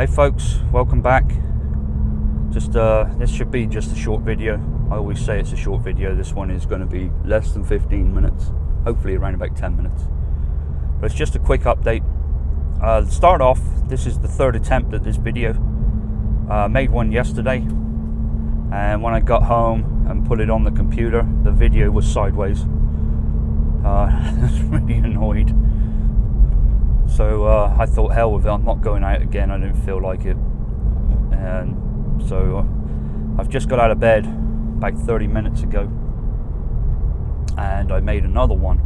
Hey folks, welcome back. This should be just a short video. I always say it's a short video. This one is going to be less than 15 minutes, hopefully around about 10 minutes. But it's just a quick update. To start off, this is the third attempt at this video. Made one yesterday, and when I got home and put it on the computer, the video was sideways. I was really annoyed. So I thought, hell with it, I'm not going out again, I didn't feel like it. And so I've just got out of bed about 30 minutes ago, and I made another one.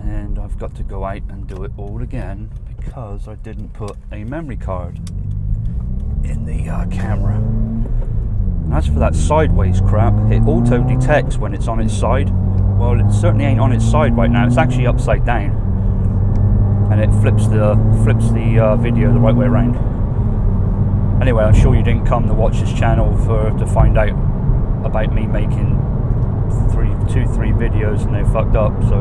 And I've got to go out and do it all again because I didn't put a memory card in the camera. And as for that sideways crap, it auto detects when it's on its side. Well, it certainly ain't on its side right now. It's actually upside down, and it flips the video the right way around. Anyway, I'm sure you didn't come to watch this channel to find out about me making three videos and they fucked up. So,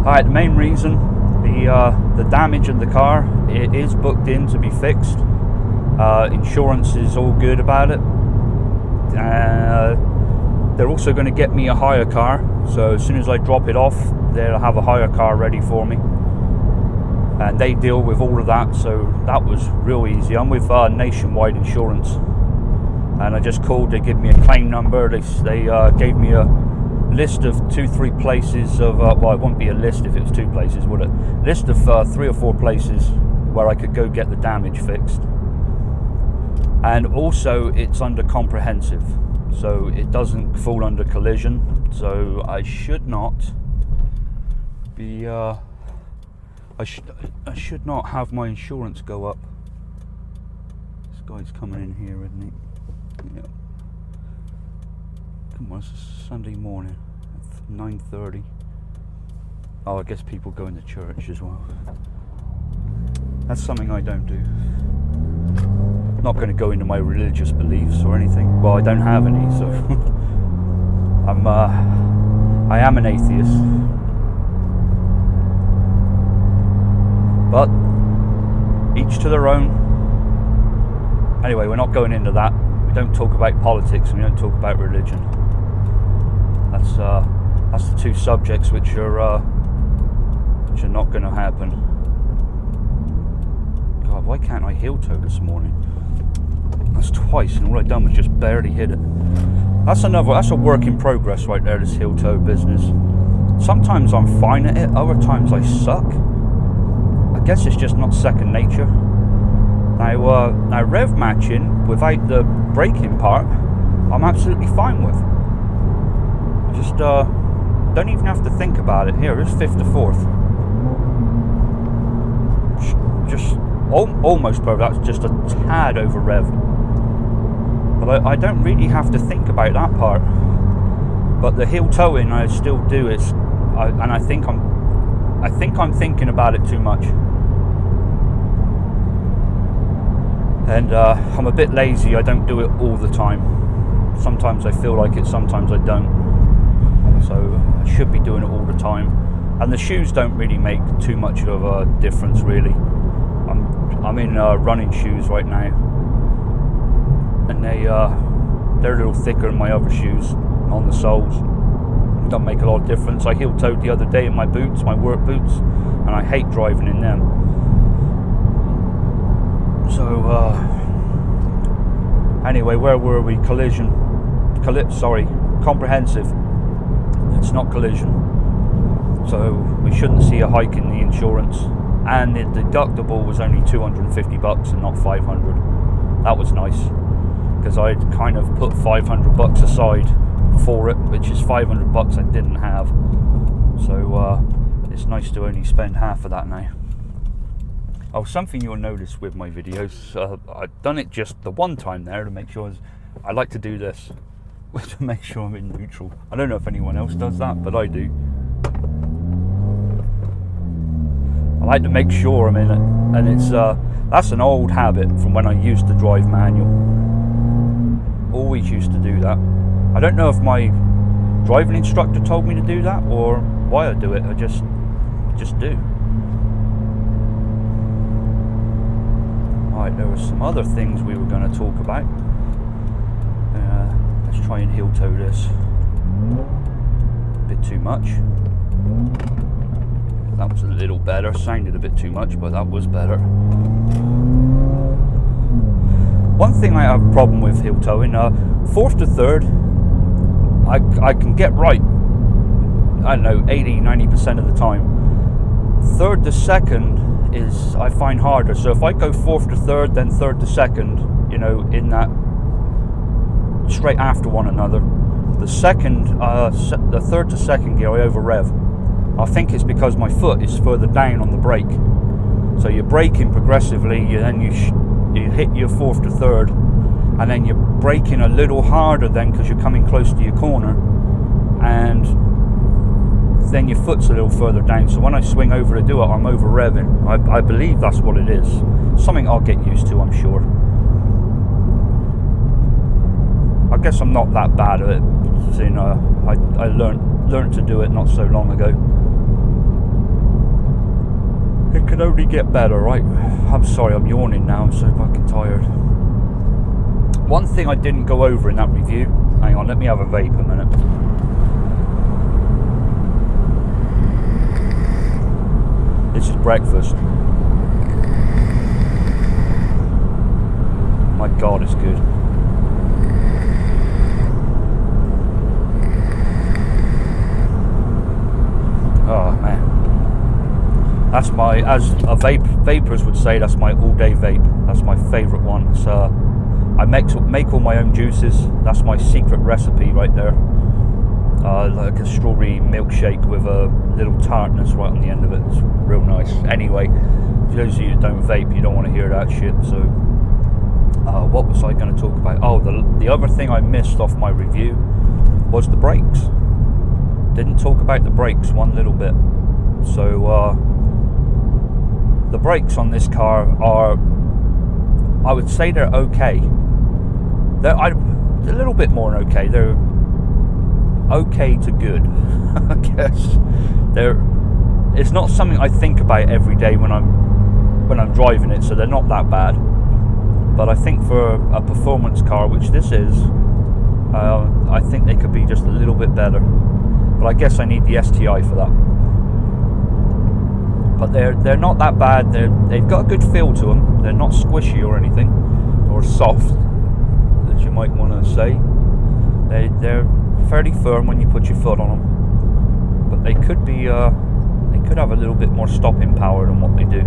alright, the main reason, the damage in the car, it is booked in to be fixed. Insurance is all good about it. They're also going to get me a hire car, so as soon as I drop it off, they'll have a hire car ready for me, and they deal with all of that, so that was real easy. I'm with Nationwide Insurance, and I just called. They give me a claim number. They gave me a list of 2-3 places of well, it wouldn't be a list if it was 2 places, would it? List of 3 or 4 places where I could go get the damage fixed. And also it's under comprehensive, so it doesn't fall under collision, so I should not be I should not have my insurance go up. This guy's coming in here, isn't he? Yeah. Come on, it's a Sunday morning at 9:30. Oh, I guess people go into church as well. That's something I don't do. Not going to go into my religious beliefs or anything. Well, I don't have any, so I am an atheist. But each to their own. Anyway, we're not going into that. We don't talk about politics and we don't talk about religion. That's the 2 subjects which are not going to happen. God, why can't I heel toe this morning? That's twice, and all I've done was just barely hit it. That's a work in progress right there, this heel toe business. Sometimes I'm fine at it, other times I suck. I guess it's just not second nature. Now rev matching without the braking part, I'm absolutely fine with. Just don't even have to think about it. Here, it's 5th to 4th. Just almost perfect. That's just a tad over revved. But I don't really have to think about that part. But the heel toeing, I still do. And I think I'm thinking about it too much. And I'm a bit lazy. I don't do it all the time. Sometimes I feel like it, sometimes I don't. So I should be doing it all the time. And the shoes don't really make too much of a difference, really. I'm in running shoes right now, and they're a little thicker than my other shoes on the soles. It don't make a lot of difference. I heel toed the other day in my boots, my work boots, and I hate driving in them. So anyway, where were we? Comprehensive. It's not collision, so we shouldn't see a hike in the insurance. And the deductible was only $250 and not $500. That was nice, because I'd kind of put $500 aside for it, which is $500 I didn't have. So it's nice to only spend half of that now. Oh, something you'll notice with my videos, I've done it just the one time there to make sure. I like to do this to make sure I'm in neutral. I don't know if anyone else does that, but I do. I like to make sure I'm in it, and it's that's an old habit from when I used to drive manual. Always used to do that. I don't know if my driving instructor told me to do that or why I do it. I just do. Right, there were some other things we were going to talk about. Let's try and heel toe this. A bit too much. That was a little better. Sounded a bit too much, but that was better. One thing I have a problem with heel toeing, fourth to third, I can get right, I don't know, 80-90% of the time. Third to second is, I find harder. So if I go fourth to third, then third to second, you know, in that, straight after one another, the third to second gear, I over rev. I think it's because my foot is further down on the brake. So you're braking progressively, you hit your fourth to third, and then you're braking a little harder then because you're coming close to your corner, and then your foot's a little further down. So when I swing over to do it, I'm over revving. I believe that's what it is. Something I'll get used to, I'm sure. I guess I'm not that bad at it. You know, I learned to do it not so long ago. It can only get better, right? I'm sorry, I'm yawning now. I'm so fucking tired. One thing I didn't go over in that review. Hang on, let me have a vape a minute. This is breakfast. My God, it's good. Oh man, that's my, as a vapors would say, that's my all-day vape. That's my favourite one. It's, I make all my own juices. That's my secret recipe right there. Like a strawberry milkshake with a little tartness right on the end of it. It's real nice. Anyway, for those of you that don't vape, you don't want to hear that shit. So, what was I going to talk about? Oh, the other thing I missed off my review was the brakes. Didn't talk about the brakes one little bit. So, the brakes on this car are, I would say they're okay. They're a little bit more than okay. They're okay to good, I guess. It's not something I think about every day when I'm driving it, so they're not that bad. But I think for a performance car, which this is, I think they could be just a little bit better. But I guess I need the STI for that. But they're not that bad. They've got a good feel to them. They're not squishy or anything, or soft, as you might want to say. They're fairly firm when you put your foot on them. But they could be, they could have a little bit more stopping power than what they do.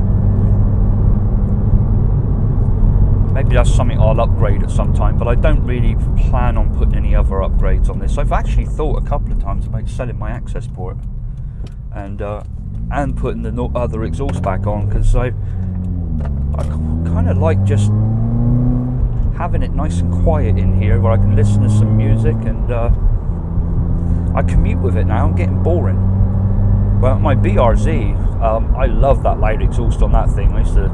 Maybe that's something I'll upgrade at some time, but I don't really plan on putting any other upgrades on this. I've actually thought a couple of times about selling my access port and putting the other exhaust back on, because I kind of like just having it nice and quiet in here where I can listen to some music, and I commute with it now. I'm getting boring. Well, my BRZ, I love that loud exhaust on that thing. I used to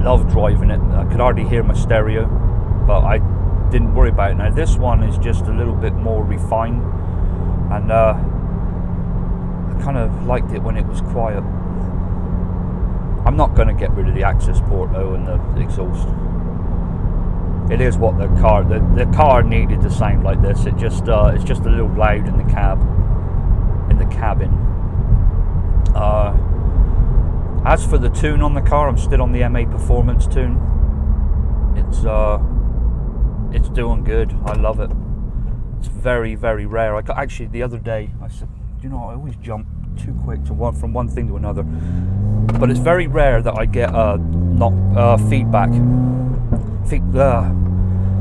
love driving it. I could hardly hear my stereo, but I didn't worry about it. Now this one is just a little bit more refined, and I kind of liked it when it was quiet. I'm not going to get rid of the access port though and the exhaust. It is what the car needed to sound like this. It's just a little loud in the cabin. As for the tune on the car, I'm still on the MA Performance tune. It's doing good. I love it. It's very, very rare. Actually, the other day, I said, you know, I always jump too quick from one thing to another. But it's very rare that I get feedback.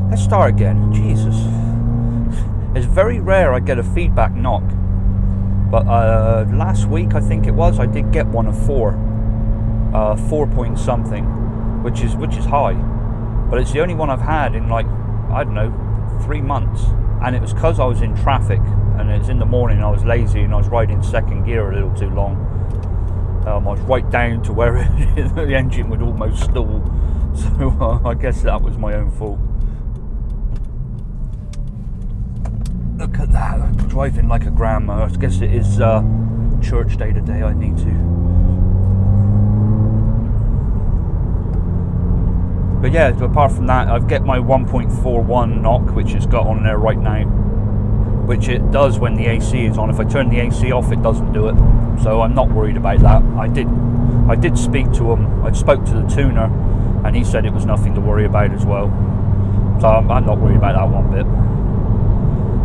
Let's start again. Jesus. It's very rare I get a feedback knock. But last week, I think it was, I did get one of 4 point something, which is high. But it's the only one I've had in, like, I don't know, 3 months. And it was because I was in traffic, and it's in the morning, I was lazy, and I was riding second gear a little too long. I was right down to where the engine would almost stall. So I guess that was my own fault. Look at that, I'm driving like a grandma. I guess it is church day today. I need to. But yeah, apart from that, I've get my 1.41 knock, which it's got on there right now, which it does when the AC is on. If I turn the AC off, it doesn't do it, so I'm not worried about that. I did speak to him. I spoke to the tuner, and he said it was nothing to worry about as well, so I'm not worried about that one bit.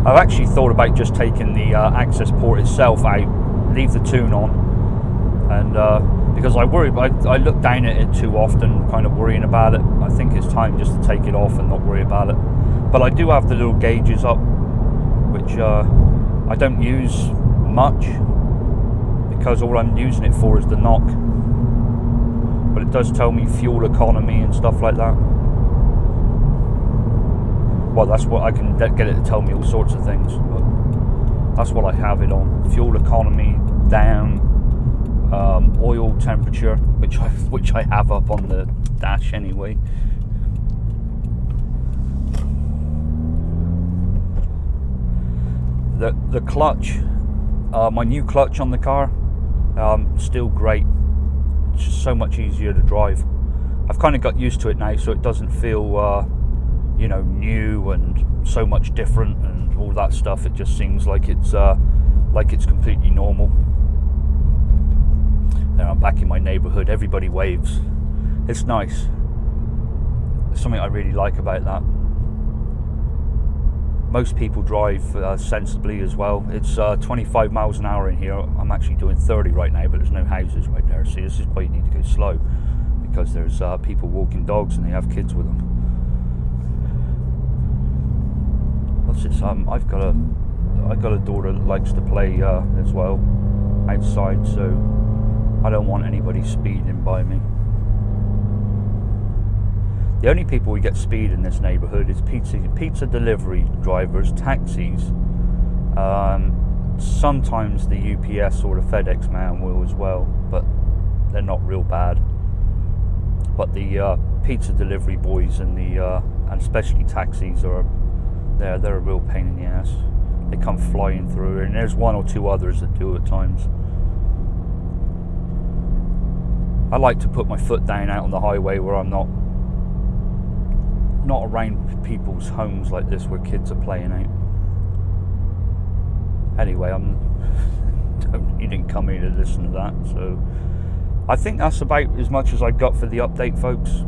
I've actually thought about just taking the access port itself out, leave the tune on, and because I worry, I look down at it too often, kind of worrying about it. I think it's time just to take it off and not worry about it. But I do have the little gauges up, which I don't use much, because all I'm using it for is the knock. But it does tell me fuel economy and stuff like that. Well, that's what I can get it to tell me, all sorts of things, but that's what I have it on. Fuel economy down, oil temperature, which I have up on the dash anyway. The clutch, my new clutch on the car, still great. It's just so much easier to drive. I've kind of got used to it now, so it doesn't feel new and so much different and all that stuff. It just seems like it's completely normal. There, I'm back in my neighbourhood. Everybody waves. It's nice. There's something I really like about that. Most people drive sensibly as well. It's 25 miles an hour in here. I'm actually doing 30 right now, but there's no houses right there. See, this is why you need to go slow, because there's people walking dogs and they have kids with them. What's it? I've got a daughter that likes to play as well outside, so I don't want anybody speeding by me. The only people we get speed in this neighbourhood is pizza delivery drivers, taxis. Sometimes the UPS or the FedEx man will as well, but they're not real bad. But the pizza delivery boys and and especially taxis are they're a real pain in the ass. They come flying through, and there's one or two others that do at times. I like to put my foot down out on the highway where I'm not around people's homes like this where kids are playing out. Anyway, you didn't come here to listen to that, so I think that's about as much as I got for the update, folks.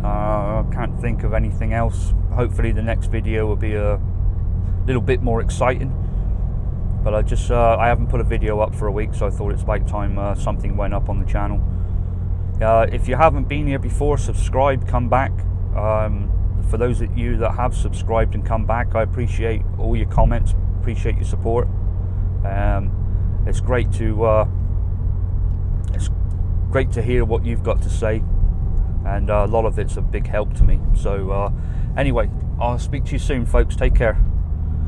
I can't think of anything else. Hopefully the next video will be a little bit more exciting, but I haven't put a video up for a week, so I thought it's about time something went up on the channel. If you haven't been here before, subscribe, come back. For those of you that have subscribed and come back, I appreciate all your comments, appreciate your support. It's great to hear what you've got to say, and a lot of it's a big help to me. So anyway, I'll speak to you soon, folks. Take care.